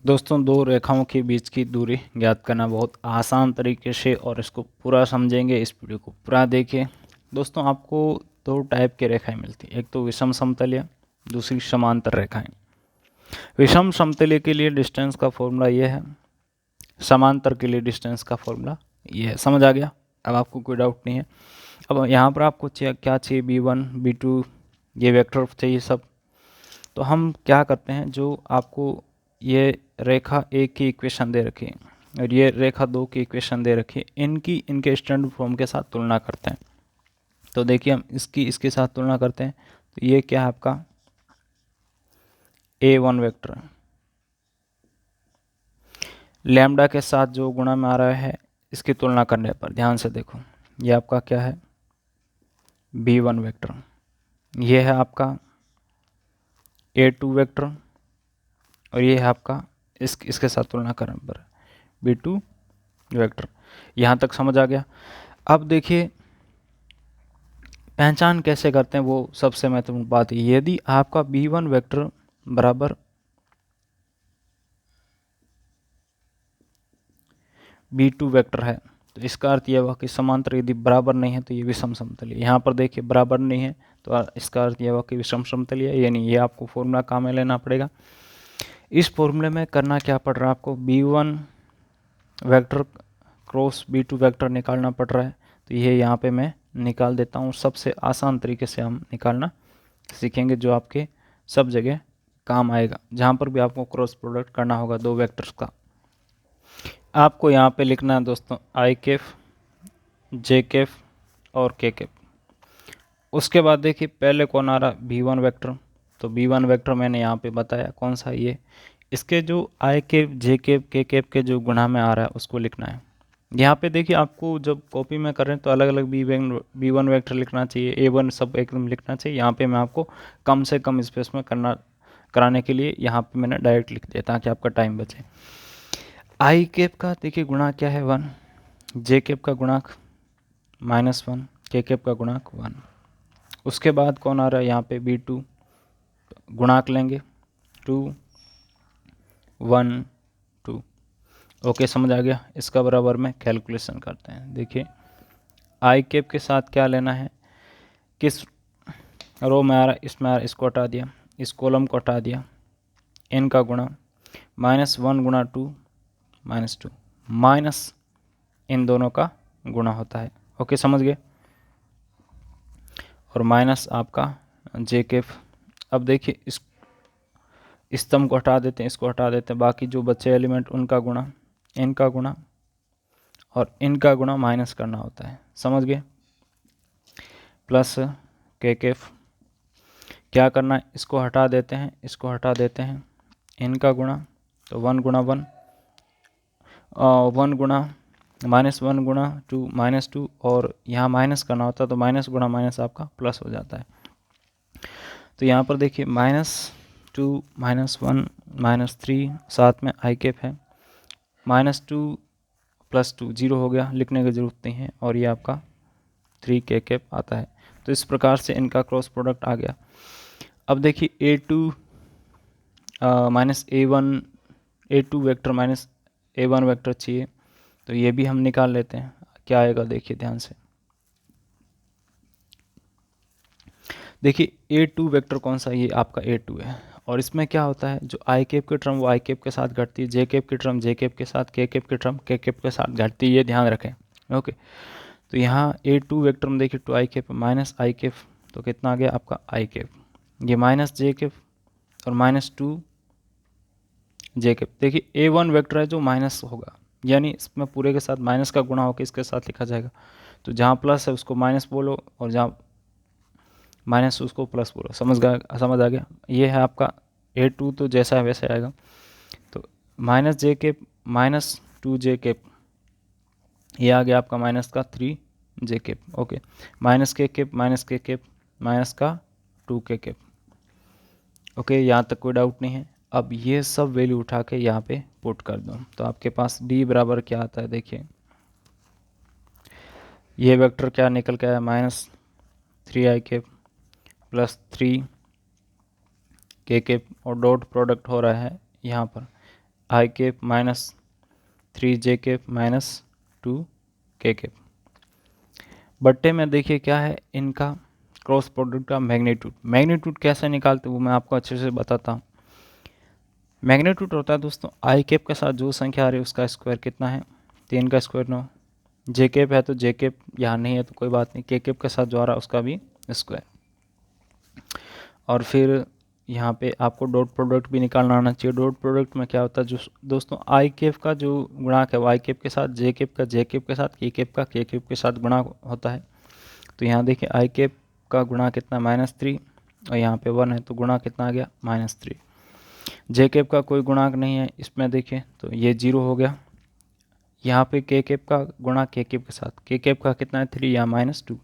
दोस्तों, दो रेखाओं के बीच की दूरी ज्ञात करना बहुत आसान तरीके से, और इसको पूरा समझेंगे, इस वीडियो को पूरा देखिए। दोस्तों, आपको दो टाइप की रेखाएं मिलती हैं, एक तो विषम समतलीय, दूसरी समांतर रेखाएं। विषम समतलीय के लिए डिस्टेंस का फॉर्मूला ये है, समांतर के लिए डिस्टेंस का फॉर्मूला ये है। समझ आ गया? अब आपको कोई डाउट नहीं है। अब यहाँ पर आपको क्या चाहिए, b1 b2, ये वेक्टर चाहिए सब। तो हम क्या करते हैं, जो आपको ये रेखा एक की इक्वेशन दे रखी है और ये रेखा दो की इक्वेशन दे रखी है, इनके स्टैंडर्ड फॉर्म के साथ तुलना करते हैं। तो देखिए, हम इसके साथ तुलना करते हैं। तो ये क्या है आपका a1 वेक्टर, लैम्डा के साथ जो गुणा में आ रहा है, इसकी तुलना करने पर ध्यान से देखो, ये आपका क्या है b1 वेक्टर, ये है आपका a2 वेक्टर, और ये है आपका इसके साथ तुलना करने पर b2 वेक्टर। यहाँ तक समझ आ गया? अब देखिए, पहचान कैसे करते हैं, वो सबसे महत्वपूर्ण बात है। यदि आपका b1 वेक्टर बराबर b2 वेक्टर है, तो इसका अर्थ यह हुआ कि समांतर यदि बराबर नहीं है तो ये विषम समतलीय। यहाँ पर देखिए बराबर नहीं है, तो इसका अर्थ यह हुआ कि विषम समतलीय, यानी ये आपको फॉर्मूला काम में लेना पड़ेगा। इस फॉर्मूले में करना क्या पड़ रहा है आपको, b1 vector cross b2 vector निकालना पड़ रहा है। तो ये यहाँ पे मैं निकाल देता हूँ। सबसे आसान तरीके से हम निकालना सीखेंगे, जो आपके सब जगह काम आएगा, जहाँ पर भी आपको क्रॉस प्रोडक्ट करना होगा दो वेक्टर्स का। आपको यहाँ पे लिखना है दोस्तों आई कैफ, जे कैफ और के कैफ। उसके बाद देखिए पहले कौन आ रहा, b1 वेक्टर। तो b1 वेक्टर मैंने यहाँ पे बताया कौन सा, ये इसके जो आई कैफ, जे कैफ, के कैफ के जो गुणा में आ रहा है उसको लिखना है। यहाँ पे देखिए, आपको जब कॉपी में कर रहे हैं तो अलग अलग b1 वेक्टर लिखना चाहिए, a1 सब एकदम लिखना चाहिए। यहाँ पे मैं आपको कम से कम स्पेस में कराने के लिए यहाँ पे मैंने डायरेक्ट लिख दिया, ताकि आपका टाइम बचे। आई कैप का देखिए गुणा क्या है 1, जे कैप का गुणांक -1, के कैप का गुणांक 1। उसके बाद कौन आ रहा है यहाँ पे b2, गुणांक लेंगे 2 1 2। ओके, समझ आ गया? इसका बराबर में कैलकुलेशन करते हैं। देखिए, आई कैप के साथ क्या लेना है, किस रो में आ रहा है, इसमें आ रहा है, इसको हटा दिया, इस कॉलम को हटा दिया, n का गुणा -1 गुणा 2 -2, माइनस इन दोनों का गुणा होता है। ओके, समझ गए? और माइनस आपका जे कैफ। अब देखिए, इस स्तंभ को हटा देते हैं, इसको हटा देते हैं, बाकी जो बचे एलिमेंट उनका गुणा, इनका गुणा और इनका गुणा माइनस करना होता है। समझ गए? प्लस के कैफ, क्या करना है, इसको हटा देते हैं, इसको हटा देते हैं, इनका गुणा, तो 1 गुणा 1, 1 गुणा -1 गुणा 2 -2, और यहाँ माइनस करना होता है, तो माइनस गुणा माइनस आपका प्लस हो जाता है। तो यहाँ पर देखिए -2 -1 -3, साथ में आई कैप है, -2 + 2 0 हो गया, लिखने की ज़रूरत नहीं है, और ये आपका 3 के कैप आता है। तो इस प्रकार से इनका क्रॉस प्रोडक्ट आ गया। अब देखिए a2 -a2 vector minus a1 vector चाहिए, तो ये भी हम निकाल लेते हैं। क्या आएगा देखिए ध्यान से, देखिए a2 वेक्टर कौन सा, ये आपका a2 है, और इसमें क्या होता है, जो आई कैप की टर्म वो आई कैप के साथ घटती है, जे कैप की टर्म जे कैप के साथ, के कैप की टर्म के कैप के साथ घटती है, ये ध्यान रखें। ओके, तो यहाँ a2 वेक्टर में देखिए 2 आई कैप माइनस आई कैप, तो कितना आ गया आपका आई कैप, ये माइनस जे कैप और -2 जे कैप। देखिए a1 वेक्टर है जो माइनस होगा, यानी इसमें पूरे के साथ माइनस का गुणा होकर इसके साथ लिखा जाएगा। तो जहाँ प्लस है उसको माइनस बोलो, और जहाँ माइनस उसको प्लस बोलो। समझ आ गया? ये है आपका a2, तो जैसा है वैसे आएगा। तो माइनस जे कैप -2 जे कैप, ये आ गया आपका माइनस का 3 जे कैप। ओके, माइनस के कैप माइनस का 2 के कैप। ओके, यहाँ तक कोई डाउट नहीं है? अब ये सब वैल्यू उठा के यहाँ पे पुट कर दो, तो आपके पास d बराबर क्या आता है, देखिए ये वेक्टर क्या निकल के आया, -3 आई कैप +3 के कैप, और डॉट प्रोडक्ट हो रहा है यहाँ पर I cap minus 3j cap minus 2k cap. बट्टे में देखिए क्या है इनका क्रॉस प्रोडक्ट का मैग्नीट्यूड। मैग्नीट्यूड कैसे निकालते वो मैं आपको अच्छे से बताता हूँ। मैग्नीट्यूड होता है दोस्तों आई कैप के साथ जो संख्या आ रही है उसका स्क्वायर कितना है, 3 का स्क्वायर 9। जे कैप है तो जे कैप यहाँ नहीं है तो कोई बात नहीं, के कैप के साथ जो आ रहा है उसका भी स्क्वायर। और फिर यहाँ पे आपको डॉट प्रोडक्ट भी निकालना आना चाहिए। डॉट प्रोडक्ट में क्या होता है जो दोस्तों आई कैप का जो गुणांक है वो आई कैप के साथ, जे कैप का जे कैप के साथ, के कैप का के कैप के साथ गुणांक होता है। तो यहाँ देखिए आई कैप का गुणांक कितना -3 और यहाँ पे 1 है तो गुणांक कितना आ गया -3। जे कैप का कोई गुणांक नहीं है इसमें देखिए तो ये 0 हो गया। यहाँ पे के कैप का गुणा के कैप के साथ, के कैप का कितना है 3 या -2,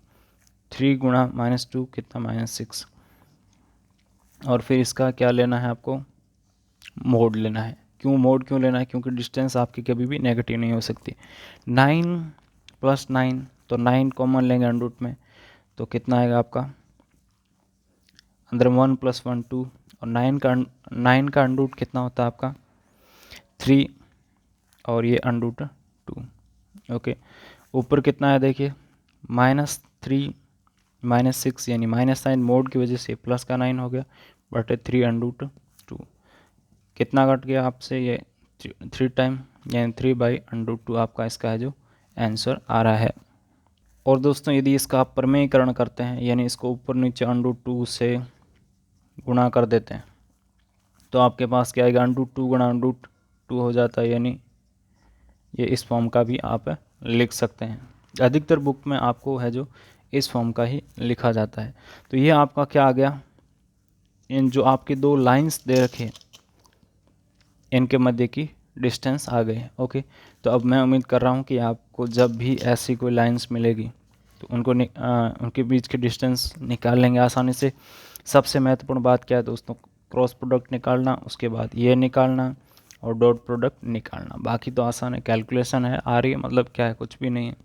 3 गुणा -2 कितना -6। और फिर इसका क्या लेना है आपको, मोड लेना है। मोड क्यों लेना है, क्योंकि डिस्टेंस आपकी कभी भी नेगेटिव नहीं हो सकती। 9 + 9 तो 9 कॉमन लेंगे अंडरूट में तो कितना आएगा आपका, अंदर 1 + 1 2 और 9 का अंडरूट कितना होता है आपका 3 और ये अंडरूट 2। ओके, ऊपर कितना है देखिए -3 -6 यानी -9 मोड की वजह से प्लस का 9 हो गया बटे 3 √2। कितना कट गया आपसे ये 3 टाइम यानी 3/√2 आपका इसका है जो आंसर आ रहा है। और दोस्तों यदि इसका आप प्रमेयीकरण करते हैं यानी इसको ऊपर नीचे √2 से गुणा कर देते हैं तो आपके पास क्या आएगा, √2 गुणा √2 हो जाता है, यानी ये इस फॉर्म का भी आप लिख सकते हैं। अधिकतर बुक में आपको है जो इस फॉर्म का ही लिखा जाता है। तो ये आपका क्या आ गया, इन जो आपके दो लाइंस दे रखे इनके मध्य की डिस्टेंस आ गई। ओके, तो अब मैं उम्मीद कर रहा हूँ कि आपको जब भी ऐसी कोई लाइंस मिलेगी तो उनके बीच की डिस्टेंस निकाल लेंगे आसानी से। सबसे महत्वपूर्ण बात क्या है दोस्तों, क्रॉस प्रोडक्ट निकालना, उसके बाद ये निकालना और डॉट प्रोडक्ट निकालना। बाकी तो आसान है, कैलकुलेशन है, आ रही है मतलब क्या है, कुछ भी नहीं है।